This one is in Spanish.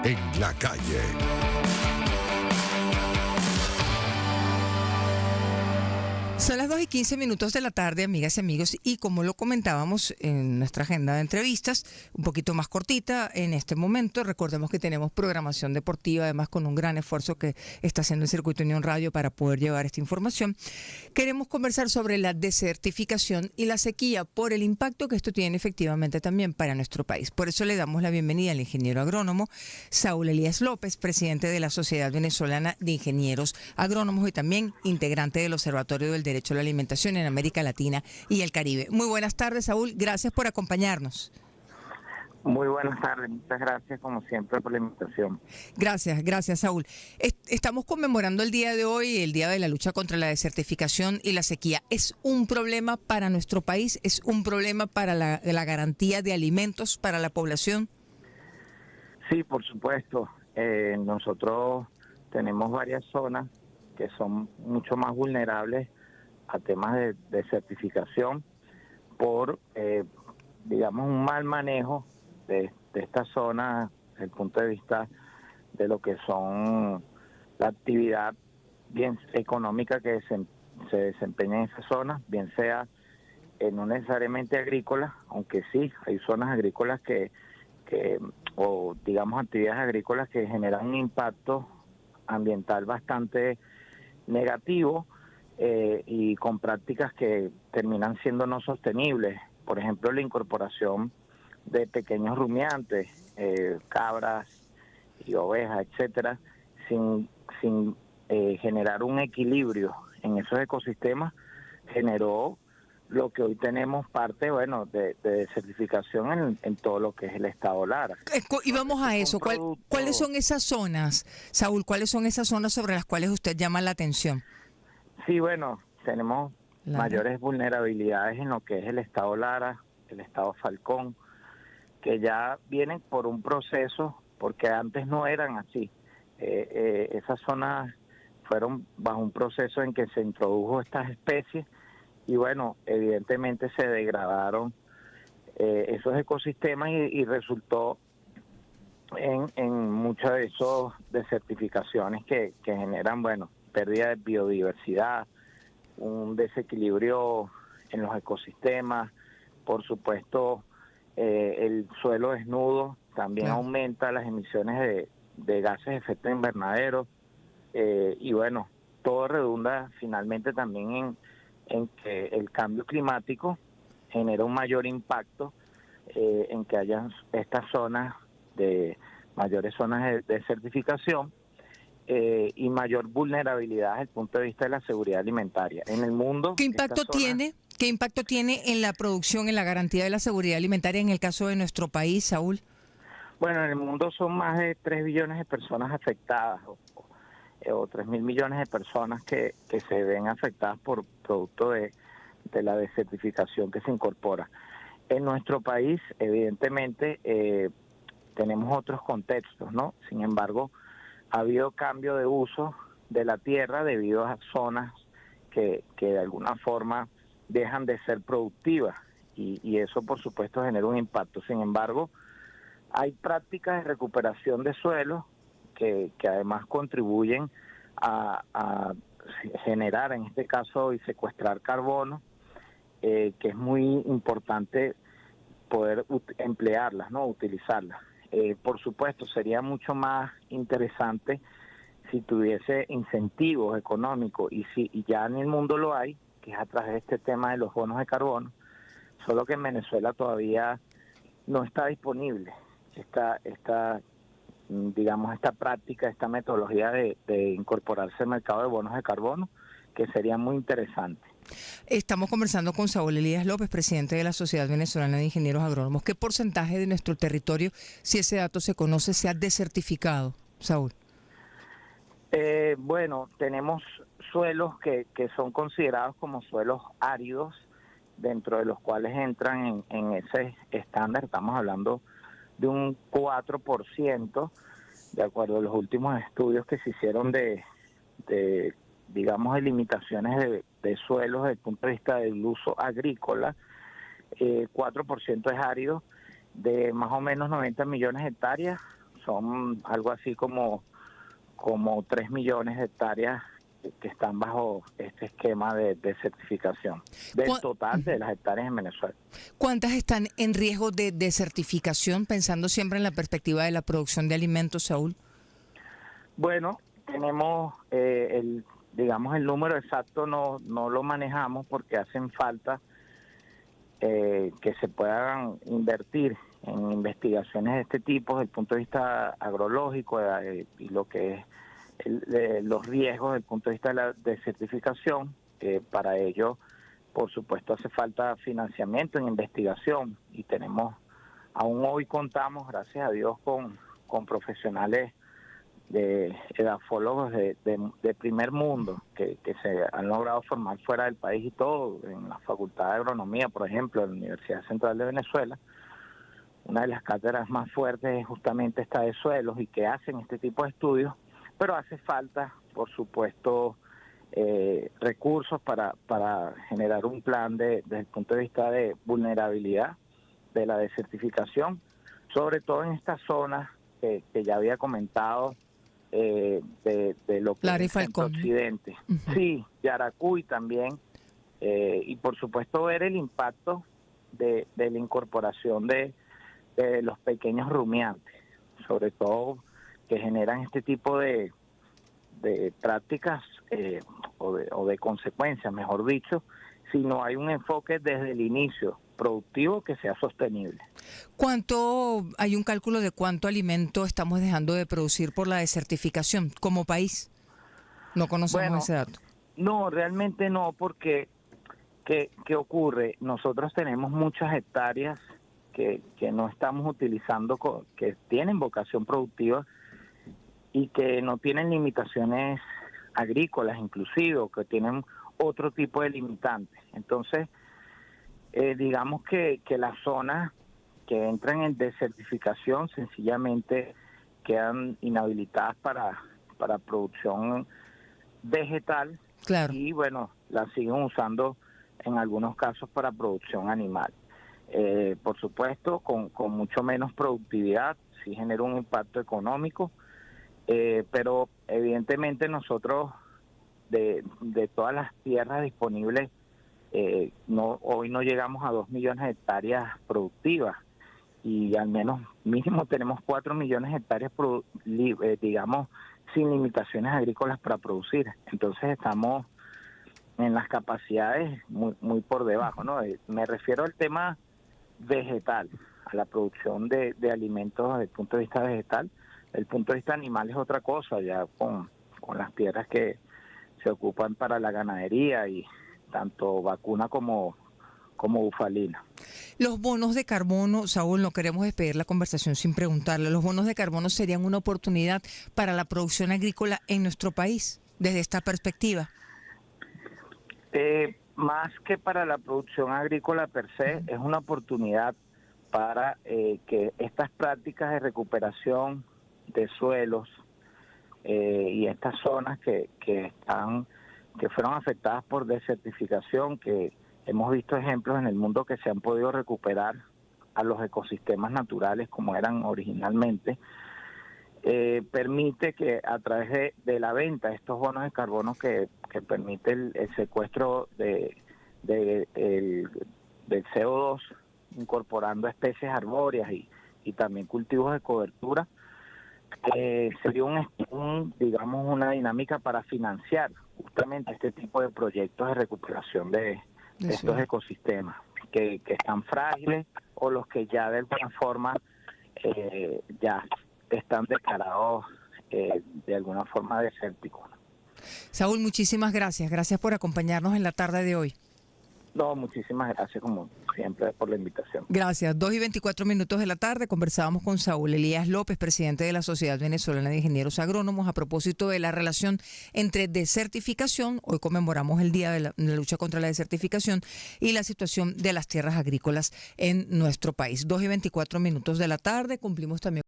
en la calle. Son las 2:15 de la tarde, amigas y amigos, y como lo comentábamos en nuestra agenda de entrevistas, un poquito más cortita en este momento, recordemos que tenemos programación deportiva, además con un gran esfuerzo que está haciendo el Circuito Unión Radio para poder llevar esta información. Queremos conversar sobre la desertificación y la sequía por el impacto que esto tiene efectivamente también para nuestro país. Por eso le damos la bienvenida al ingeniero agrónomo Saúl Elías López, presidente de la Sociedad Venezolana de Ingenieros Agrónomos y también integrante del Observatorio del Derecho a la Alimentación en América Latina y el Caribe. Muy buenas tardes, Saúl. Gracias por acompañarnos. Muy buenas tardes. Muchas gracias, como siempre, por la invitación. Gracias, Saúl. Estamos conmemorando el día de hoy, el Día de la Lucha contra la Desertificación y la Sequía. ¿Es un problema para nuestro país? ¿Es un problema para la garantía de alimentos para la población? Sí, por supuesto. Nosotros tenemos varias zonas que son mucho más vulnerables a temas de desertificación por, digamos, un mal manejo de esta zona desde el punto de vista de lo que son la actividad bien económica que se desempeña en esa zona, bien sea no necesariamente agrícola, aunque sí, hay zonas agrícolas o digamos actividades agrícolas que generan un impacto ambiental bastante negativo, y con prácticas que terminan siendo no sostenibles. Por ejemplo, la incorporación de pequeños rumiantes, cabras y ovejas, etcétera, sin generar un equilibrio en esos ecosistemas, generó lo que hoy tenemos parte, de desertificación en todo lo que es el estado Lara. Y vamos a eso. ¿Cuáles son esas zonas, Saúl? ¿Cuáles son esas zonas sobre las cuales usted llama la atención? Sí, tenemos mayores vulnerabilidades en lo que es el estado Lara, el estado Falcón, que ya vienen por un proceso, porque antes no eran así. Esas zonas fueron bajo un proceso en que se introdujo estas especies y evidentemente se degradaron esos ecosistemas y resultó en muchas de esas desertificaciones que generan, pérdida de biodiversidad, un desequilibrio en los ecosistemas, por supuesto el suelo desnudo también aumenta las emisiones de gases de efecto invernadero, y todo redunda finalmente también en que el cambio climático genera un mayor impacto en que haya estas zonas mayores zonas de desertificación, y mayor vulnerabilidad desde el punto de vista de la seguridad alimentaria. En el mundo, ¿Qué impacto tiene en la producción, en la garantía de la seguridad alimentaria en el caso de nuestro país, Saúl? En el mundo son más de 3 billones de personas afectadas, o 3.000 millones de personas que se ven afectadas por producto de la desertificación que se incorpora. En nuestro país, evidentemente, tenemos otros contextos, ¿no? Sin embargo, ha habido cambio de uso de la tierra debido a zonas que de alguna forma dejan de ser productivas y eso por supuesto genera un impacto. Sin embargo, hay prácticas de recuperación de suelos que además contribuyen a generar, en este caso, y secuestrar carbono, que es muy importante poder emplearlas, ¿no? Utilizarlas. Por supuesto, sería mucho más interesante si tuviese incentivos económicos, y ya en el mundo lo hay, que es a través de este tema de los bonos de carbono, solo que en Venezuela todavía no está disponible esta práctica, esta metodología de incorporarse al mercado de bonos de carbono, que sería muy interesante. Estamos conversando con Saúl Elías López, presidente de la Sociedad Venezolana de Ingenieros Agrónomos. ¿Qué porcentaje de nuestro territorio, si ese dato se conoce, se ha desertificado, Saúl? Tenemos suelos que son considerados como suelos áridos, dentro de los cuales entran en ese estándar. Estamos hablando de un 4%, de acuerdo a los últimos estudios que se hicieron de limitaciones de suelos desde el punto de vista del uso agrícola. 4% es árido, de más o menos 90 millones de hectáreas, son algo así como 3 millones de hectáreas que están bajo este esquema de certificación, del total de las hectáreas en Venezuela. ¿Cuántas están en riesgo de desertificación, pensando siempre en la perspectiva de la producción de alimentos, Saúl? Bueno, tenemos digamos el número exacto no lo manejamos porque hacen falta que se puedan invertir en investigaciones de este tipo desde el punto de vista agrológico y lo que es los riesgos desde el punto de vista de la desertificación. Para ello, por supuesto, hace falta financiamiento en investigación y aún hoy contamos, gracias a Dios, con profesionales de edafólogos de primer mundo que se han logrado formar fuera del país y todo, en la Facultad de Agronomía, por ejemplo, en la Universidad Central de Venezuela. Una de las cátedras más fuertes es justamente esta de suelos y que hacen este tipo de estudios, pero hace falta, por supuesto, recursos para generar un plan desde el punto de vista de vulnerabilidad de la desertificación, sobre todo en estas zonas que ya había comentado, de lo que es el occidente. Uh-huh. Sí, Yaracuy también, y por supuesto ver el impacto de la incorporación de los pequeños rumiantes, sobre todo que generan este tipo de prácticas o de consecuencias, mejor dicho, si no hay un enfoque desde el inicio productivo que sea sostenible. ¿Hay un cálculo de cuánto alimento estamos dejando de producir por la desertificación como país? No conocemos ese dato. No, realmente no, porque ¿qué ocurre? Nosotros tenemos muchas hectáreas que no estamos utilizando, que tienen vocación productiva y que no tienen limitaciones agrícolas inclusive, o que tienen otro tipo de limitantes. Entonces, digamos que las zonas que entran en desertificación sencillamente quedan inhabilitadas para producción vegetal. Claro. Y bueno, las siguen usando en algunos casos para producción animal. Por supuesto, con mucho menos productividad, sí genera un impacto económico, pero evidentemente nosotros de todas las tierras disponibles, hoy no llegamos a 2 millones de hectáreas productivas y al menos mínimo tenemos 4 millones de hectáreas, digamos, sin limitaciones agrícolas para producir. Entonces estamos en las capacidades muy por debajo, ¿no? Me refiero al tema vegetal, a la producción de alimentos desde el punto de vista vegetal. Desde el punto de vista animal es otra cosa, ya con las tierras que se ocupan para la ganadería y tanto vacuna como bufalina. Los bonos de carbono, Saúl, no queremos despedir la conversación sin preguntarle, ¿los bonos de carbono serían una oportunidad para la producción agrícola en nuestro país, desde esta perspectiva? Más que para la producción agrícola per se, es una oportunidad para que estas prácticas de recuperación de suelos y estas zonas que fueron afectadas por desertificación, que hemos visto ejemplos en el mundo que se han podido recuperar a los ecosistemas naturales como eran originalmente, permite que a través de la venta de estos bonos de carbono que permite el secuestro del CO2, incorporando especies arbóreas y también cultivos de cobertura, sería digamos una dinámica para financiar justamente este tipo de proyectos de recuperación de estos ecosistemas que están frágiles o los que ya de alguna forma ya están declarados de alguna forma desérticos. Saúl, muchísimas gracias. Gracias por acompañarnos en la tarde de hoy. No, muchísimas gracias como siempre por la invitación. Gracias. 2:24 de la tarde conversábamos con Saúl Elías López, presidente de la Sociedad Venezolana de Ingenieros Agrónomos, a propósito de la relación entre desertificación, hoy conmemoramos el Día de la Lucha contra la Desertificación, y la situación de las tierras agrícolas en nuestro país. 2:24 de la tarde, cumplimos también